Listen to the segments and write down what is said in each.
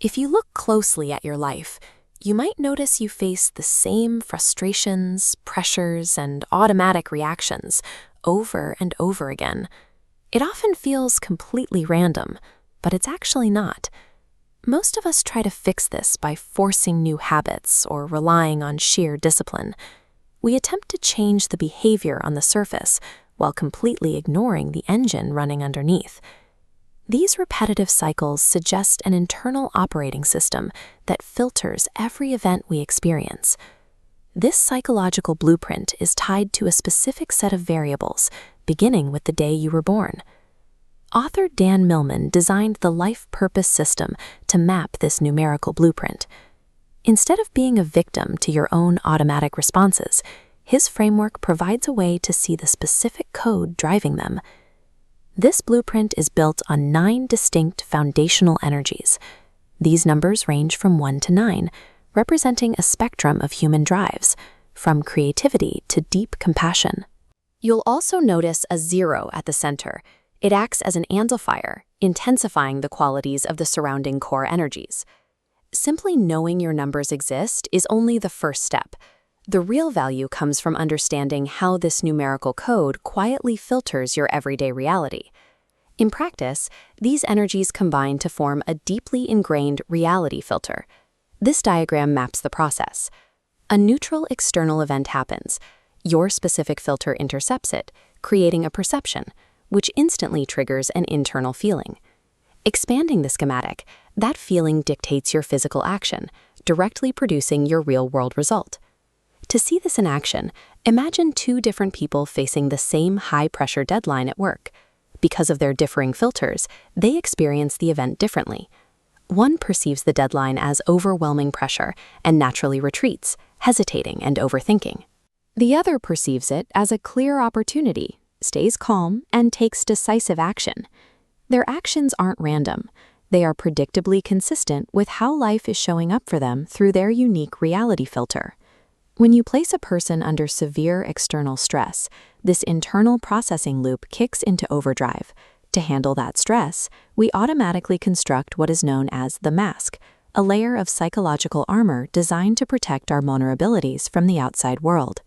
If you look closely at your life, you might notice you face the same frustrations, pressures, and automatic reactions over and over again. It often feels completely random, but it's actually not. Most of us try to fix this by forcing new habits or relying on sheer discipline. We attempt to change the behavior on the surface while completely ignoring the engine running underneath. These repetitive cycles suggest an internal operating system that filters every event we experience. This psychological blueprint is tied to a specific set of variables, beginning with the day you were born. Author Dan Millman designed the Life Purpose System to map this numerical blueprint. Instead of being a victim to your own automatic responses, his framework provides a way to see the specific code driving them. This blueprint is built on 9 distinct foundational energies. These numbers range from 1 to 9, representing a spectrum of human drives, from creativity to deep compassion. You'll also notice a 0 at the center. It acts as an amplifier, intensifying the qualities of the surrounding core energies. Simply knowing your numbers exist is only the first step. The real value comes from understanding how this numerical code quietly filters your everyday reality. In practice, these energies combine to form a deeply ingrained reality filter. This diagram maps the process. A neutral external event happens. Your specific filter intercepts it, creating a perception, which instantly triggers an internal feeling. Expanding the schematic, that feeling dictates your physical action, directly producing your real-world result. To see this in action, imagine 2 different people facing the same high-pressure deadline at work. Because of their differing filters, they experience the event differently. One perceives the deadline as overwhelming pressure and naturally retreats, hesitating and overthinking. The other perceives it as a clear opportunity, stays calm, and takes decisive action. Their actions aren't random. They are predictably consistent with how life is showing up for them through their unique reality filter. When you place a person under severe external stress, this internal processing loop kicks into overdrive. To handle that stress, we automatically construct what is known as the mask, a layer of psychological armor designed to protect our vulnerabilities from the outside world.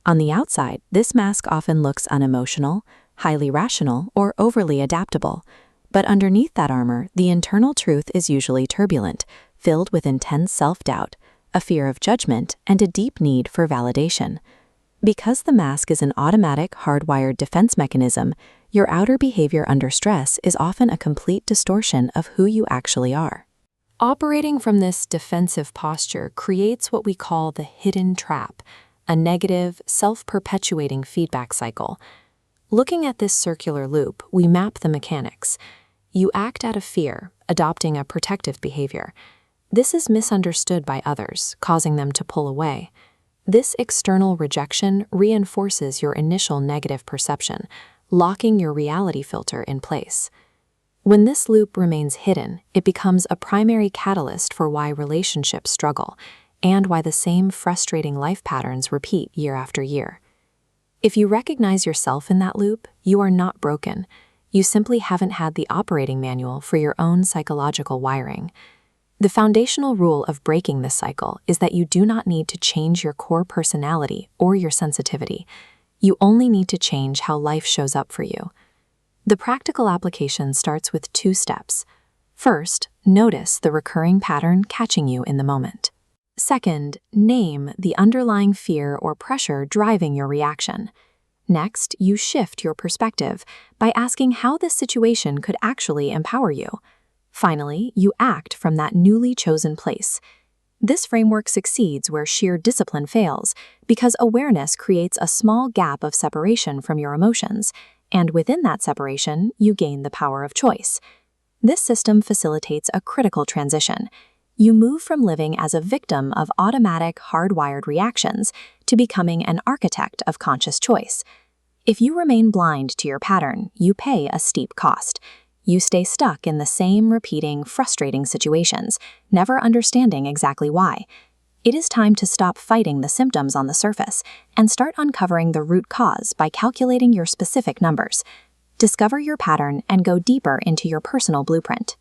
On the outside, this mask often looks unemotional, highly rational, or overly adaptable. But underneath that armor, the internal truth is usually turbulent, filled with intense self-doubt, a fear of judgment, and a deep need for validation. Because the mask is an automatic, hardwired defense mechanism, your outer behavior under stress is often a complete distortion of who you actually are. Operating from this defensive posture creates what we call the hidden trap, a negative, self-perpetuating feedback cycle. Looking at this circular loop, we map the mechanics. You act out of fear, adopting a protective behavior. This is misunderstood by others, causing them to pull away. This external rejection reinforces your initial negative perception, locking your reality filter in place. When this loop remains hidden, it becomes a primary catalyst for why relationships struggle and why the same frustrating life patterns repeat year after year. If you recognize yourself in that loop, you are not broken. You simply haven't had the operating manual for your own psychological wiring. The foundational rule of breaking this cycle is that you do not need to change your core personality or your sensitivity. You only need to change how life shows up for you. The practical application starts with 2 steps. First, notice the recurring pattern catching you in the moment. Second, name the underlying fear or pressure driving your reaction. Next, you shift your perspective by asking how this situation could actually empower you. Finally, you act from that newly chosen place. This framework succeeds where sheer discipline fails because awareness creates a small gap of separation from your emotions, and within that separation, you gain the power of choice. This system facilitates a critical transition. You move from living as a victim of automatic, hardwired reactions to becoming an architect of conscious choice. If you remain blind to your pattern, you pay a steep cost. You stay stuck in the same repeating, frustrating situations, never understanding exactly why. It is time to stop fighting the symptoms on the surface and start uncovering the root cause by calculating your specific numbers. Discover your pattern and go deeper into your personal blueprint.